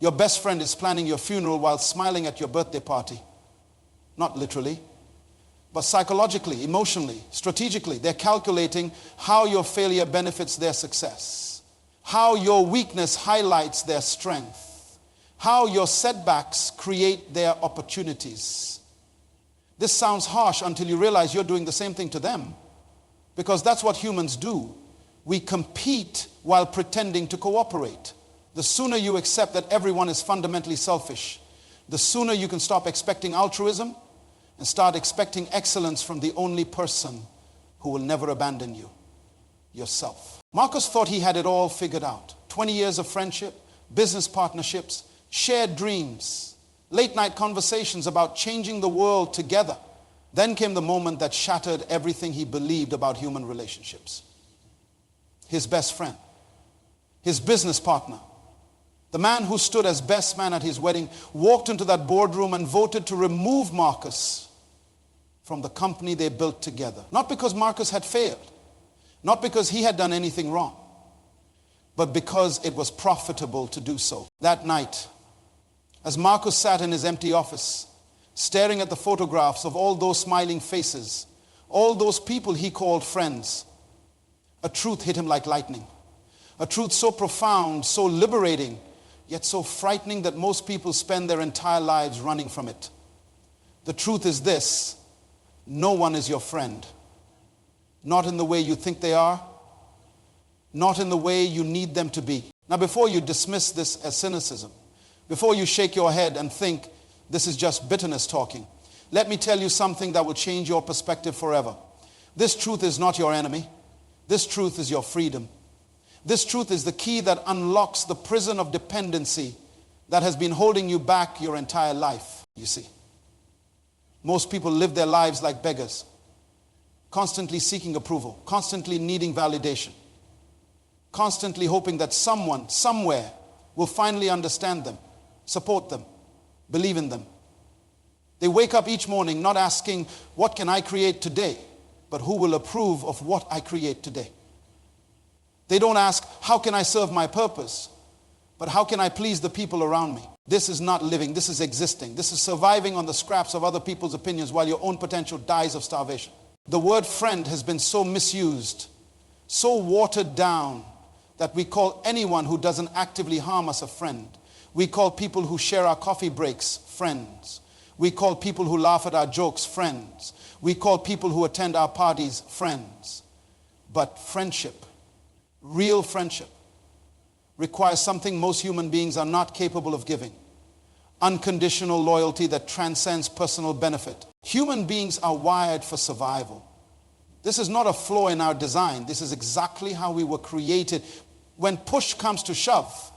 Your best friend is planning your funeral while smiling at your birthday party. Not literally, but psychologically, emotionally, strategically. They're calculating how your failure benefits their success, how your weakness highlights their strength, how your setbacks create their opportunities. This sounds harsh until you realize you're doing the same thing to them, because that's what humans do. We compete while pretending to cooperate. The sooner you accept that everyone is fundamentally selfish, the sooner you can stop expecting altruism and start expecting excellence from the only person who will never abandon you, yourself. Marcus thought he had it all figured out. 20 years of friendship, business partnerships, shared dreams, late night conversations about changing the world together. Then came the moment that shattered everything he believed about human relationships. His best friend, his business partner, the man who stood as best man at his wedding, walked into that boardroom and voted to remove Marcus from the company they built together. Not because Marcus had failed, not because he had done anything wrong, but because it was profitable to do so. That night, as Marcus sat in his empty office, staring at the photographs of all those smiling faces, all those people he called friends, a truth hit him like lightning. A truth so profound, so liberating, yet so frightening that most people spend their entire lives running from it. The truth is this: no one is your friend. Not in the way you think they are, not in the way you need them to be. Now, before you dismiss this as cynicism, before you shake your head and think this is just bitterness talking, let me tell you something that will change your perspective forever. This truth is not your enemy. This truth is your freedom. This truth is the key that unlocks the prison of dependency that has been holding you back your entire life, you see. Most people live their lives like beggars, constantly seeking approval, constantly needing validation, constantly hoping that someone, somewhere, will finally understand them, support them, believe in them. They wake up each morning not asking, what can I create today? But who will approve of what I create today? They don't ask, how can I serve my purpose? But how can I please the people around me? This is not living, this is existing. This is surviving on the scraps of other people's opinions while your own potential dies of starvation. The word friend has been so misused, so watered down, that we call anyone who doesn't actively harm us a friend. We call people who share our coffee breaks friends. We call people who laugh at our jokes friends. We call people who attend our parties friends. But friendship, real friendship, requires something most human beings are not capable of giving: unconditional loyalty that transcends personal benefit. Human beings are wired for survival. This is not a flaw in our design. This is exactly how we were created. When push comes to shove,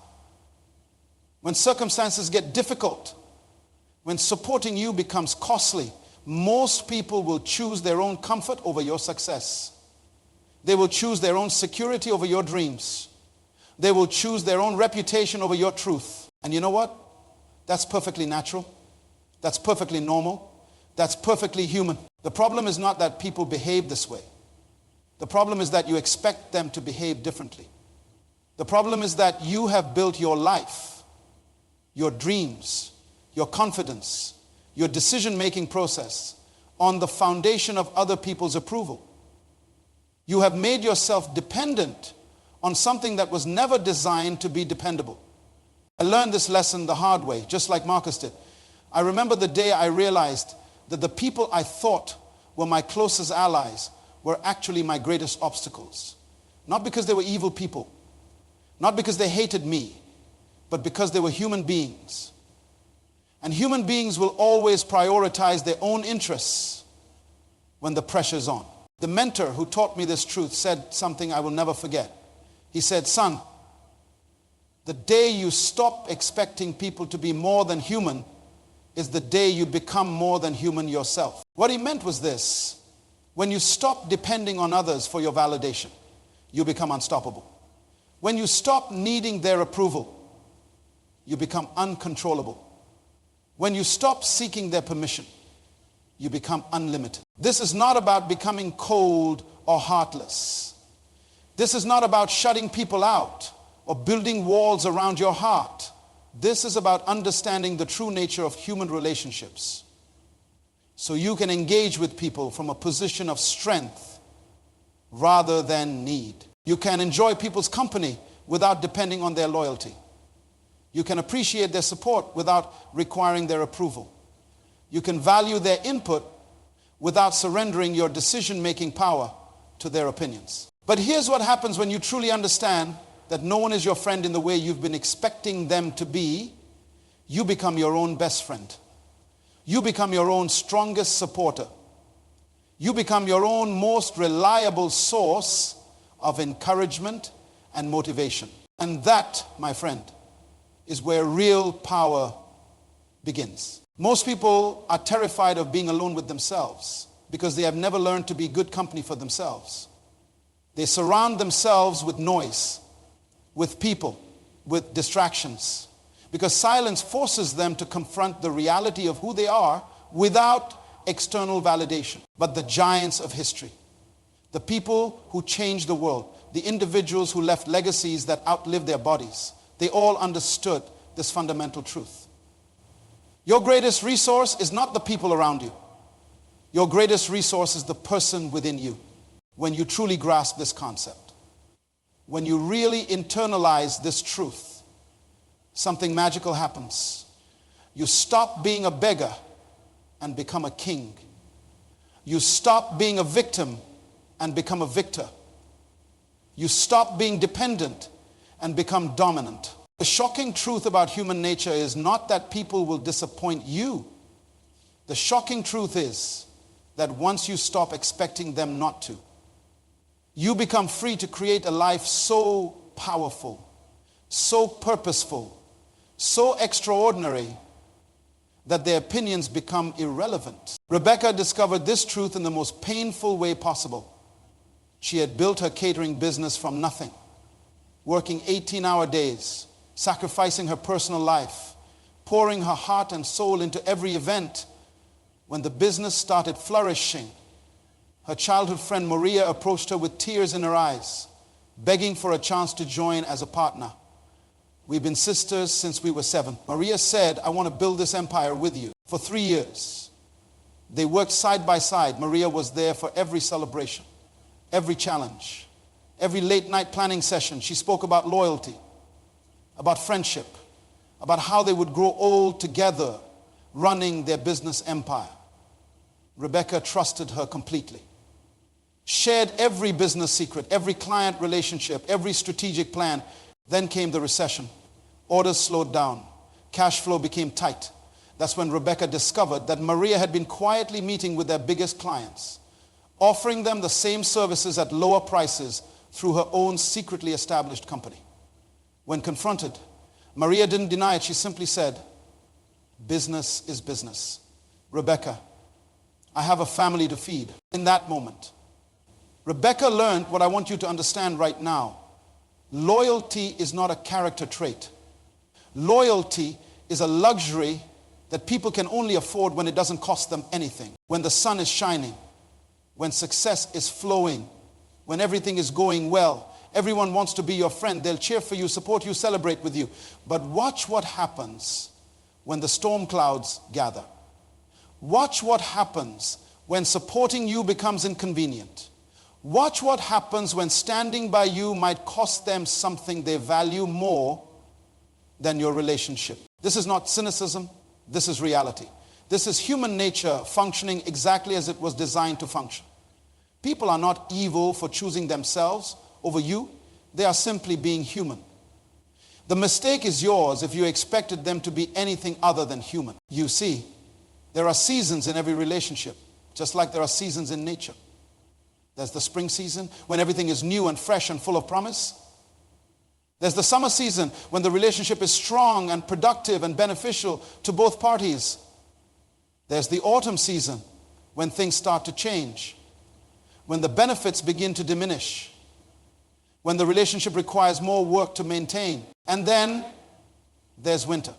when circumstances get difficult, when supporting you becomes costly, most people will choose their own comfort over your success. They will choose their own security over your dreams. They will choose their own reputation over your truth. And you know what? That's perfectly natural. That's perfectly normal. That's perfectly human. The problem is not that people behave this way. The problem is that you expect them to behave differently. The problem is that you have built your life, your dreams, your confidence, your decision-making process on the foundation of other people's approval. You have made yourself dependent on something that was never designed to be dependable. I learned this lesson the hard way, just like Marcus did. I remember the day I realized that the people I thought were my closest allies were actually my greatest obstacles. Not because they were evil people, not because they hated me, but because they were human beings. And human beings will always prioritize their own interests when the pressure's on. The mentor who taught me this truth said something I will never forget. He said, son, the day you stop expecting people to be more than human is the day you become more than human yourself. What he meant was this: when you stop depending on others for your validation, you become unstoppable. When you stop needing their approval, you become uncontrollable. When you stop seeking their permission, you become unlimited. This is not about becoming cold or heartless. This is not about shutting people out or building walls around your heart. This is about understanding the true nature of human relationships, so you can engage with people from a position of strength rather than need. You can enjoy people's company without depending on their loyalty. You can appreciate their support without requiring their approval. You can value their input without surrendering your decision-making power to their opinions. But here's what happens when you truly understand that no one is your friend in the way you've been expecting them to be. You become your own best friend. You become your own strongest supporter. You become your own most reliable source of encouragement and motivation. And that, my friend, is where real power begins. Most people are terrified of being alone with themselves because they have never learned to be good company for themselves. They surround themselves with noise, with people, with distractions, because silence forces them to confront the reality of who they are without external validation. But the giants of history, the people who changed the world, the individuals who left legacies that outlived their bodies, they all understood this fundamental truth. Your greatest resource is not the people around you. Your greatest resource is the person within you. When you truly grasp this concept, when you really internalize this truth, something magical happens. You stop being a beggar and become a king. You stop being a victim and become a victor. You stop being dependent and become dominant. The shocking truth about human nature is not that people will disappoint you. The shocking truth is that once you stop expecting them not to, you become free to create a life so powerful, so purposeful, so extraordinary that their opinions become irrelevant. Rebecca discovered this truth in the most painful way possible. She had built her catering business from nothing, working 18-hour days, sacrificing her personal life, pouring her heart and soul into every event. When the business started flourishing, her childhood friend Maria approached her with tears in her eyes, begging for a chance to join as a partner. We've been sisters since we were 7. Maria said, I want to build this empire with you. For 3 years, they worked side by side. Maria was there for every celebration, every challenge, every late night planning session. She spoke about loyalty, about friendship, about how they would grow old together running their business empire. Rebecca trusted her completely, shared every business secret, every client relationship, every strategic plan. Then came the recession. Orders slowed down. Cash flow became tight. That's when Rebecca discovered that Maria had been quietly meeting with their biggest clients, offering them the same services at lower prices through her own secretly established company. When confronted, Maria didn't deny it. She simply said, business is business. Rebecca, I have a family to feed. In that moment, Rebecca learned what I want you to understand right now. Loyalty is not a character trait. Loyalty is a luxury that people can only afford when it doesn't cost them anything. When the sun is shining, when success is flowing, when everything is going well, everyone wants to be your friend. They'll cheer for you, support you, celebrate with you. But watch what happens when the storm clouds gather. Watch what happens when supporting you becomes inconvenient. Watch what happens when standing by you might cost them something they value more than your relationship. This is not cynicism. This is reality. This is human nature functioning exactly as it was designed to function. People are not evil for choosing themselves over you. They are simply being human. The mistake is yours if you expected them to be anything other than human. You see, there are seasons in every relationship, just like there are seasons in nature. There's the spring season when everything is new and fresh and full of promise. There's the summer season when the relationship is strong and productive and beneficial to both parties. There's the autumn season when things start to change, when the benefits begin to diminish, when the relationship requires more work to maintain. And then there's winter.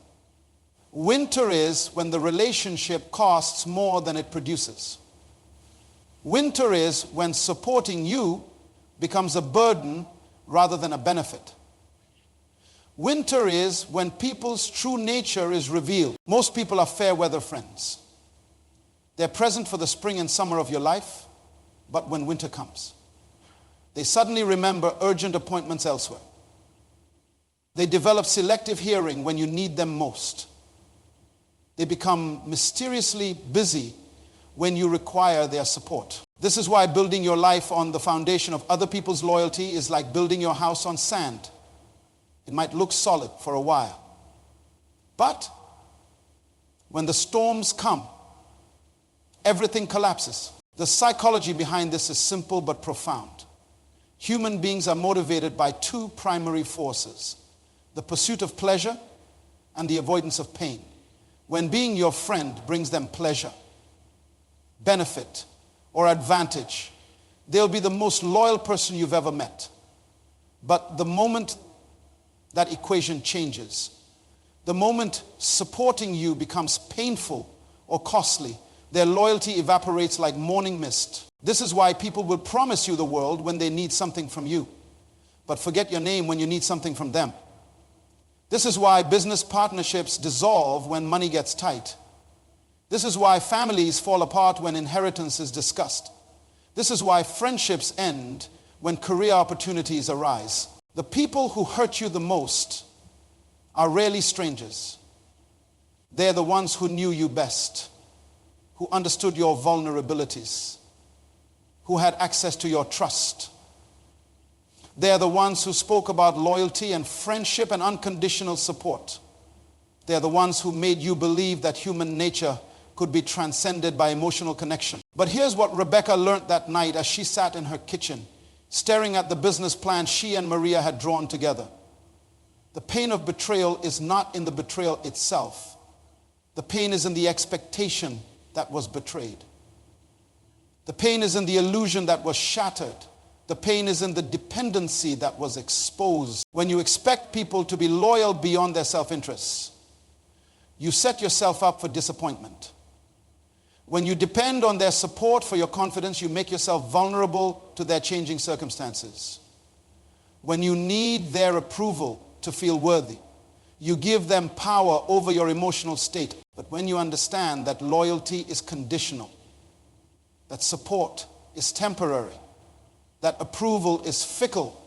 Winter is when the relationship costs more than it produces. Winter is when supporting you becomes a burden rather than a benefit. Winter is when people's true nature is revealed. Most people are fair weather friends. They're present for the spring and summer of your life, but when winter comes, they suddenly remember urgent appointments elsewhere. They develop selective hearing when you need them most. They become mysteriously busy when you require their support. This is why building your life on the foundation of other people's loyalty is like building your house on sand. It might look solid for a while, but when the storms come, everything collapses. The psychology behind this is simple but profound. Human beings are motivated by two primary forces: the pursuit of pleasure and the avoidance of pain. When being your friend brings them pleasure, benefit, or advantage, they'll be the most loyal person you've ever met. But the moment that equation changes, the moment supporting you becomes painful or costly, their loyalty evaporates like morning mist. This is why people will promise you the world when they need something from you, but forget your name when you need something from them. This is why business partnerships dissolve when money gets tight. This is why families fall apart when inheritance is discussed. This is why friendships end when career opportunities arise. The people who hurt you the most are rarely strangers. They're the ones who knew you best, who understood your vulnerabilities, who had access to your trust. They're the ones who spoke about loyalty and friendship and unconditional support. They're the ones who made you believe that human nature could be transcended by emotional connection. But here's what Rebecca learned that night as she sat in her kitchen, staring at the business plan she and Maria had drawn together. The pain of betrayal is not in the betrayal itself. The pain is in the expectation that was betrayed. The pain is in the illusion that was shattered. The pain is in the dependency that was exposed. When you expect people to be loyal beyond their self-interests, you set yourself up for disappointment. When you depend on their support for your confidence, you make yourself vulnerable to their changing circumstances. When you need their approval to feel worthy, you give them power over your emotional state. But when you understand that loyalty is conditional, that support is temporary, that approval is fickle,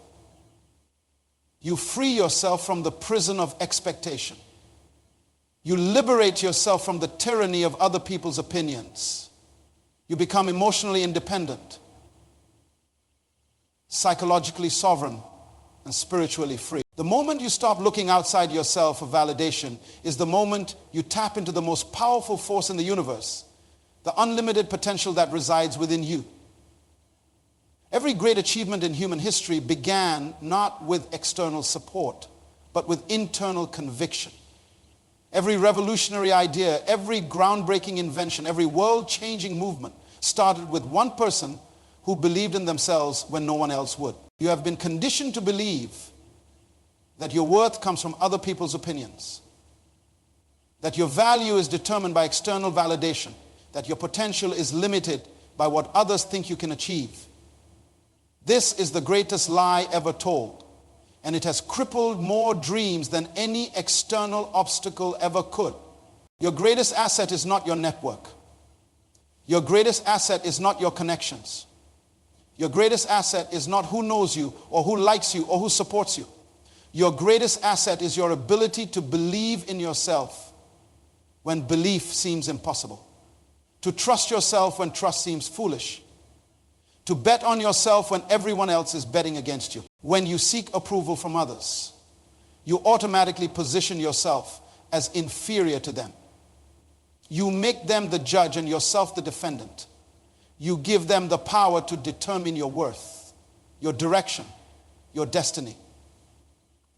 you free yourself from the prison of expectation. You liberate yourself from the tyranny of other people's opinions. You become emotionally independent, psychologically sovereign, and spiritually free. The moment you stop looking outside yourself for validation is the moment you tap into the most powerful force in the universe, the unlimited potential that resides within you. Every great achievement in human history began not with external support, but with internal conviction. Every revolutionary idea, every groundbreaking invention, every world-changing movement started with one person who believed in themselves when no one else would. You have been conditioned to believe that your worth comes from other people's opinions, that your value is determined by external validation, that your potential is limited by what others think you can achieve. This is the greatest lie ever told, and it has crippled more dreams than any external obstacle ever could. Your greatest asset is not your network. Your greatest asset is not your connections. Your greatest asset is not who knows you or who likes you or who supports you. Your greatest asset is your ability to believe in yourself when belief seems impossible, to trust yourself when trust seems foolish, to bet on yourself when everyone else is betting against you. When you seek approval from others, you automatically position yourself as inferior to them. You make them the judge and yourself the defendant. You give them the power to determine your worth, your direction, your destiny.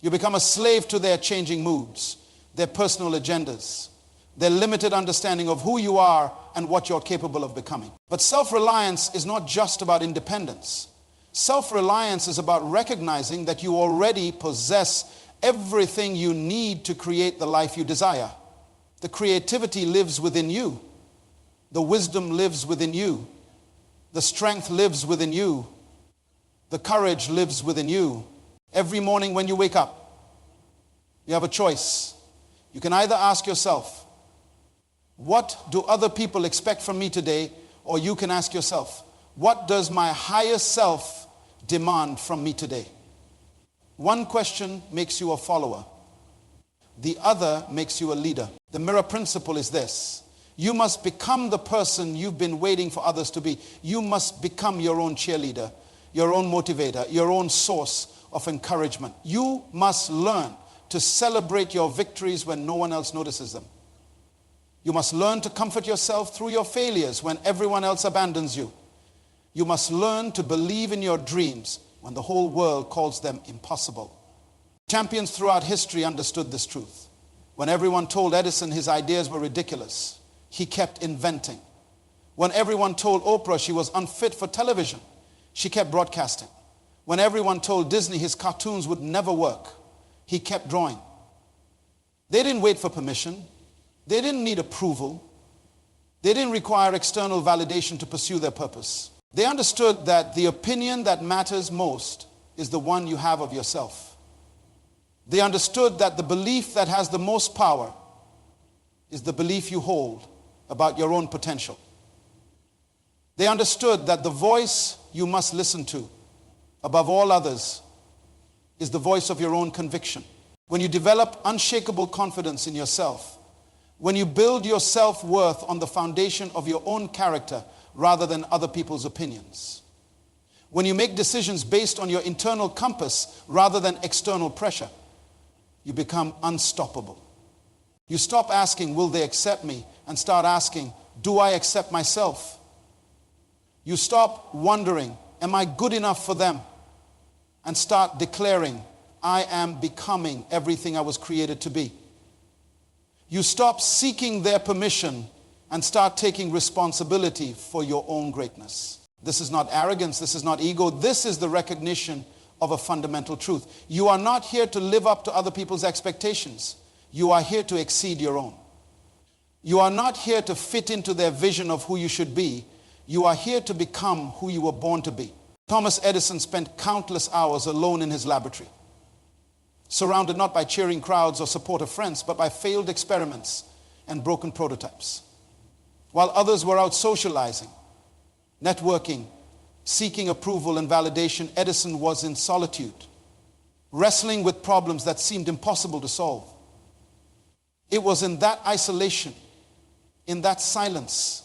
You become a slave to their changing moods, their personal agendas, their limited understanding of who you are and what you're capable of becoming. But self-reliance is not just about independence. Self-reliance is about recognizing that you already possess everything you need to create the life you desire. The creativity lives within you. The wisdom lives within you. The strength lives within you. The courage lives within you. Every morning when you wake up, You have a choice. You can either ask yourself, what do other people expect from me today? Or you can ask yourself, what does my higher self demand from me today? One question makes you a follower. The other makes you a leader. The mirror principle is this. You must become the person you've been waiting for others to be. You must become your own cheerleader, your own motivator, your own source of encouragement. You must learn to celebrate your victories when no one else notices them. You must learn to comfort yourself through your failures when everyone else abandons you. You must learn to believe in your dreams when the whole world calls them impossible. Champions throughout history understood this truth. When everyone told Edison his ideas were ridiculous, he kept inventing. When everyone told Oprah she was unfit for television, she kept broadcasting. When everyone told Disney his cartoons would never work, he kept drawing. They didn't wait for permission. They didn't need approval. They didn't require external validation to pursue their purpose. They understood that the opinion that matters most is the one you have of yourself. They understood that the belief that has the most power is the belief you hold about your own potential. They understood that the voice you must listen to, above all others, is the voice of your own conviction. When you develop unshakable confidence in yourself, when you build your self-worth on the foundation of your own character rather than other people's opinions, when you make decisions based on your internal compass rather than external pressure, you become unstoppable. You stop asking, will they accept me? And start asking, do I accept myself? You stop wondering, am I good enough for them? And start declaring, I am becoming everything I was created to be. You stop seeking their permission and start taking responsibility for your own greatness. This is not arrogance, this is not ego, this is the recognition of a fundamental truth. You are not here to live up to other people's expectations. You are here to exceed your own. You are not here to fit into their vision of who you should be. You are here to become who you were born to be. Thomas Edison spent countless hours alone in his laboratory, surrounded not by cheering crowds or supportive friends, but by failed experiments and broken prototypes. While others were out socializing, networking, seeking approval and validation, Edison was in solitude, wrestling with problems that seemed impossible to solve. It was in that isolation, in that silence,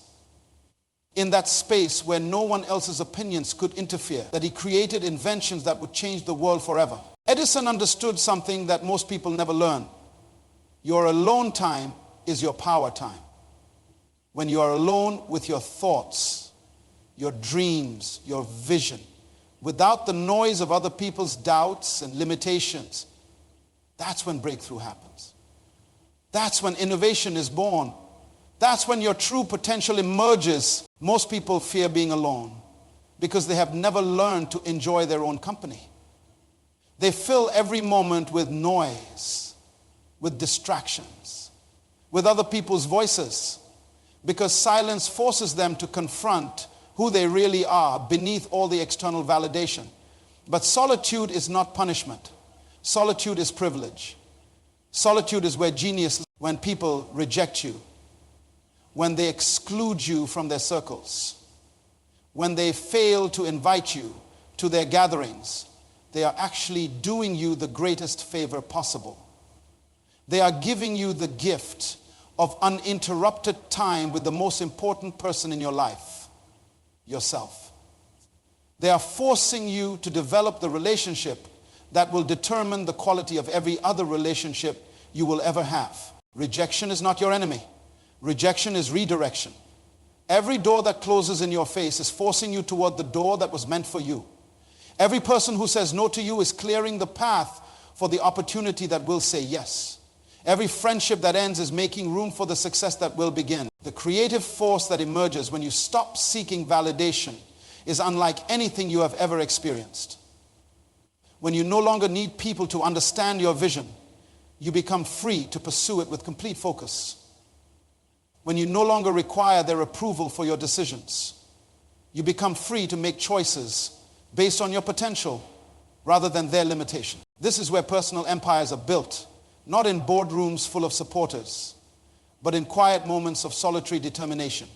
in that space where no one else's opinions could interfere, that he created inventions that would change the world forever. Edison understood something that most people never learn. Your alone time is your power time. When you are alone with your thoughts, your dreams, your vision, without the noise of other people's doubts and limitations, that's when breakthrough happens. That's when innovation is born. That's when your true potential emerges. Most people fear being alone because they have never learned to enjoy their own company. They fill every moment with noise, with distractions, with other people's voices, because silence forces them to confront who they really are beneath all the external validation. But solitude is not punishment. Solitude is privilege. Solitude is where genius lives. When people reject you, when they exclude you from their circles, when they fail to invite you to their gatherings, they are actually doing you the greatest favor possible. They are giving you the gift of uninterrupted time with the most important person in your life, yourself. They are forcing you to develop the relationship that will determine the quality of every other relationship you will ever have. Rejection is not your enemy. Rejection is redirection. Every door that closes in your face is forcing you toward the door that was meant for you. Every person who says no to you is clearing the path for the opportunity that will say yes. Every friendship that ends is making room for the success that will begin. The creative force that emerges when you stop seeking validation is unlike anything you have ever experienced. When you no longer need people to understand your vision, you become free to pursue it with complete focus. When you no longer require their approval for your decisions, you become free to make choices based on your potential rather than their limitation. This is where personal empires are built, not in boardrooms full of supporters, but in quiet moments of solitary determination.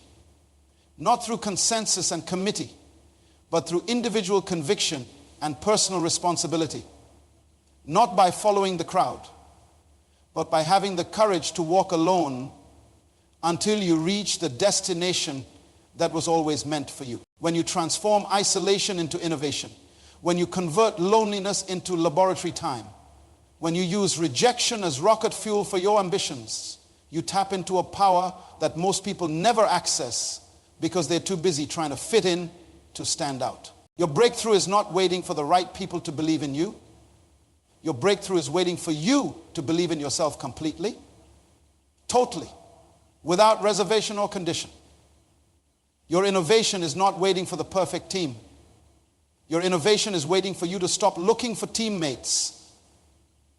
Not through consensus and committee, but through individual conviction and personal responsibility. Not by following the crowd, but by having the courage to walk alone until you reach the destination that was always meant for you. When you transform isolation into innovation, when you convert loneliness into laboratory time, when you use rejection as rocket fuel for your ambitions, you tap into a power that most people never access because they're too busy trying to fit in to stand out. Your breakthrough is not waiting for the right people to believe in you. Your breakthrough is waiting for you to believe in yourself completely, totally, without reservation or condition. Your innovation is not waiting for the perfect team. Your innovation is waiting for you to stop looking for teammates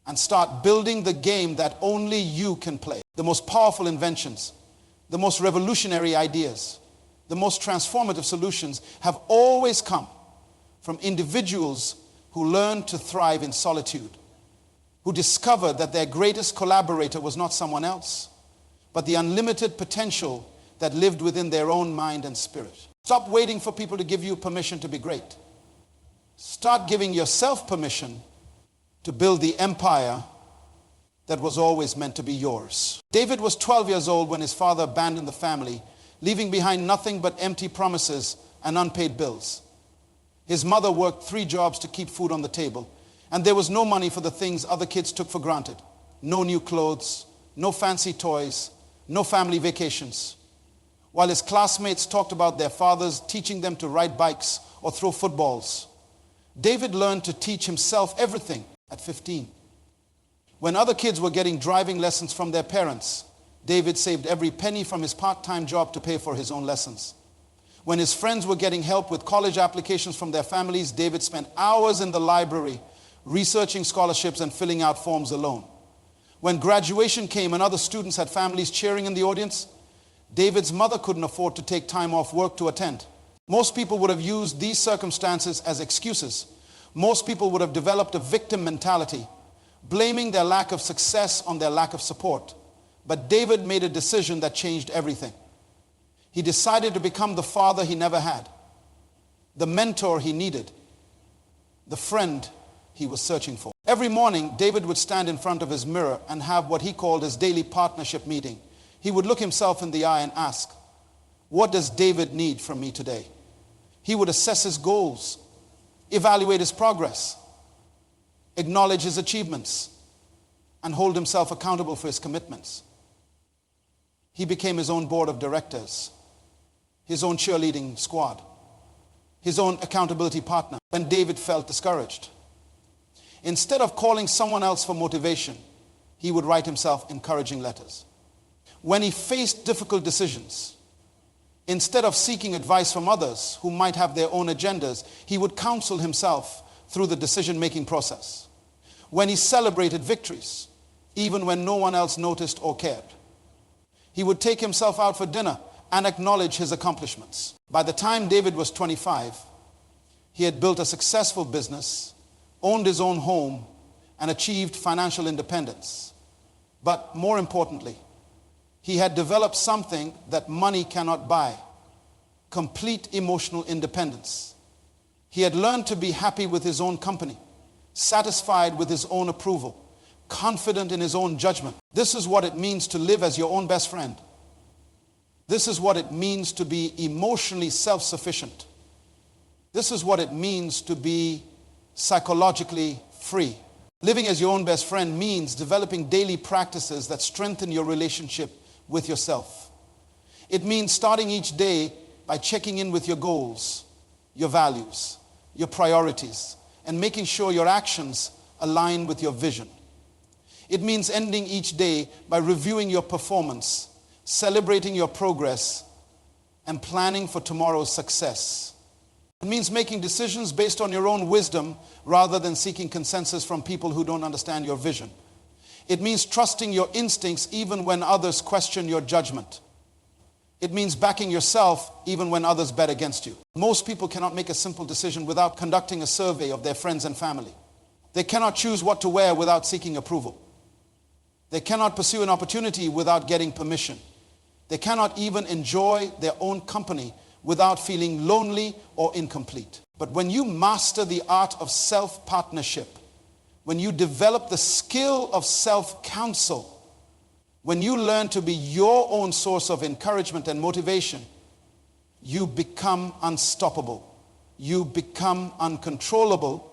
and start building the game that only you can play. The most powerful inventions, the most revolutionary ideas, the most transformative solutions have always come from individuals who learned to thrive in solitude, who discovered that their greatest collaborator was not someone else, but the unlimited potential that lived within their own mind and spirit. Stop waiting for people to give you permission to be great. Start giving yourself permission to build the empire that was always meant to be yours. David was 12 years old when his father abandoned the family, leaving behind nothing but empty promises and unpaid bills. His mother worked 3 jobs to keep food on the table, and there was no money for the things other kids took for granted. No new clothes, no fancy toys, no family vacations. While his classmates talked about their fathers teaching them to ride bikes or throw footballs, David learned to teach himself everything at 15. When other kids were getting driving lessons from their parents, David saved every penny from his part-time job to pay for his own lessons. When his friends were getting help with college applications from their families, David spent hours in the library researching scholarships and filling out forms alone. When graduation came and other students had families cheering in the audience, David's mother couldn't afford to take time off work to attend. Most people would have used these circumstances as excuses. Most people would have developed a victim mentality, blaming their lack of success on their lack of support. But David made a decision that changed everything. He decided to become the father he never had, the mentor he needed, the friend he was searching for. Every morning, David would stand in front of his mirror and have what he called his daily partnership meeting. He would look himself in the eye and ask, "What does David need from me today?" He would assess his goals, evaluate his progress, acknowledge his achievements, and hold himself accountable for his commitments. He became his own board of directors, his own cheerleading squad, his own accountability partner when David felt discouraged. Instead of calling someone else for motivation, he would write himself encouraging letters. When he faced difficult decisions, instead of seeking advice from others who might have their own agendas, he would counsel himself through the decision-making process. When he celebrated victories, even when no one else noticed or cared, he would take himself out for dinner and acknowledge his accomplishments. By the time David was 25, he had built a successful business, owned his own home, and achieved financial independence. But more importantly, he had developed something that money cannot buy: complete emotional independence. He had learned to be happy with his own company, satisfied with his own approval, confident in his own judgment. This is what it means to live as your own best friend. This is what it means to be emotionally self-sufficient. This is what it means to be psychologically free. Living as your own best friend means developing daily practices that strengthen your relationship with yourself. It means starting each day by checking in with your goals, your values, your priorities, and making sure your actions align with your vision. It means ending each day by reviewing your performance, celebrating your progress, and planning for tomorrow's success. It means making decisions based on your own wisdom rather than seeking consensus from people who don't understand your vision. It means trusting your instincts even when others question your judgment. It means backing yourself even when others bet against you. Most people cannot make a simple decision without conducting a survey of their friends and family. They cannot choose what to wear without seeking approval. They cannot pursue an opportunity without getting permission. They cannot even enjoy their own company without feeling lonely or incomplete. But when you master the art of self-partnership, when you develop the skill of self-counsel, when you learn to be your own source of encouragement and motivation, you become unstoppable. You become uncontrollable.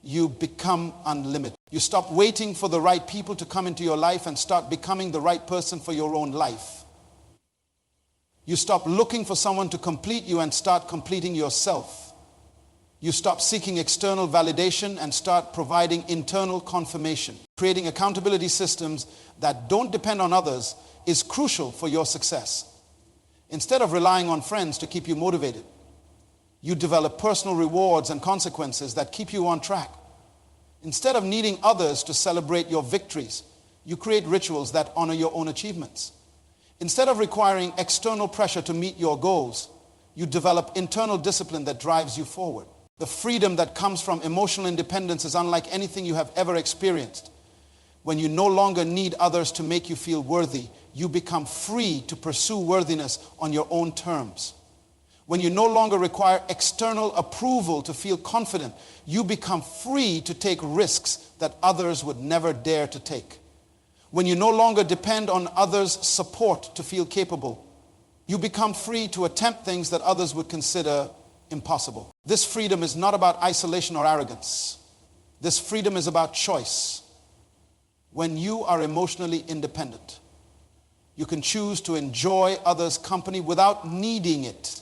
You become unlimited. You stop waiting for the right people to come into your life and start becoming the right person for your own life. You stop looking for someone to complete you and start completing yourself. You stop seeking external validation and start providing internal confirmation. Creating accountability systems that don't depend on others is crucial for your success. Instead of relying on friends to keep you motivated, you develop personal rewards and consequences that keep you on track. Instead of needing others to celebrate your victories, you create rituals that honor your own achievements. Instead of requiring external pressure to meet your goals, you develop internal discipline that drives you forward. The freedom that comes from emotional independence is unlike anything you have ever experienced. When you no longer need others to make you feel worthy, you become free to pursue worthiness on your own terms. When you no longer require external approval to feel confident, you become free to take risks that others would never dare to take. When you no longer depend on others' support to feel capable, you become free to attempt things that others would consider impossible. This freedom is not about isolation or arrogance. This freedom is about choice. When you are emotionally independent, you can choose to enjoy others' company without needing it.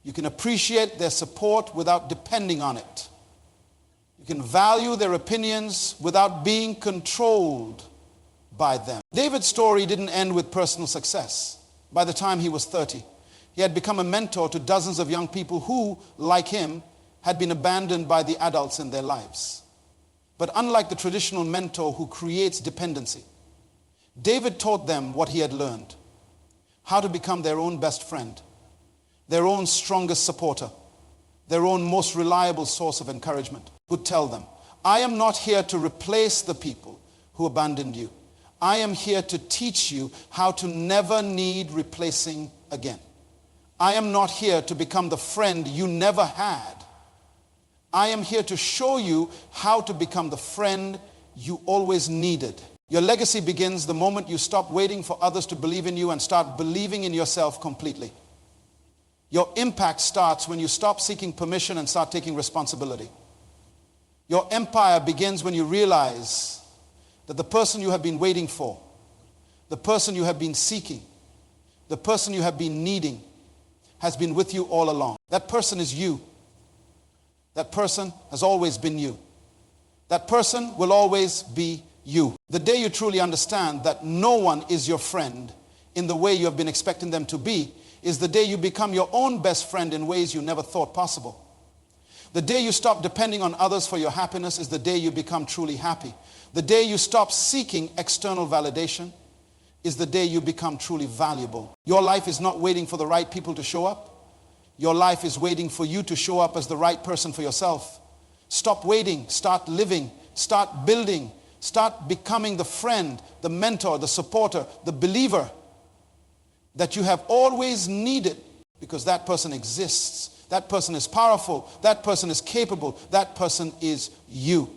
You can appreciate their support without depending on it. You can value their opinions without being controlled by them. David's story didn't end with personal success. By the time he was 30, he had become a mentor to dozens of young people who, like him, had been abandoned by the adults in their lives. But unlike the traditional mentor who creates dependency, David taught them what he had learned: how to become their own best friend, their own strongest supporter, their own most reliable source of encouragement. Would tell them, I am not here to replace the people who abandoned you. I am here to teach you how to never need replacing again. I am not here to become the friend you never had. I am here to show you how to become the friend you always needed. Your legacy begins the moment you stop waiting for others to believe in you and start believing in yourself completely. Your impact starts when you stop seeking permission and start taking responsibility. Your empire begins when you realize that the person you have been waiting for, the person you have been seeking, the person you have been needing, has been with you all along. That person is you. That person has always been you. That person will always be you. The day you truly understand that no one is your friend in the way you have been expecting them to be is the day you become your own best friend in ways you never thought possible. The day you stop depending on others for your happiness is the day you become truly happy. The day you stop seeking external validation is the day you become truly valuable. Your life is not waiting for the right people to show up. Your life is waiting for you to show up as the right person for yourself. Stop waiting, start living, start building, start becoming the friend, the mentor, the supporter, the believer that you have always needed, because that person exists. That person is powerful. That person is capable. That person is you.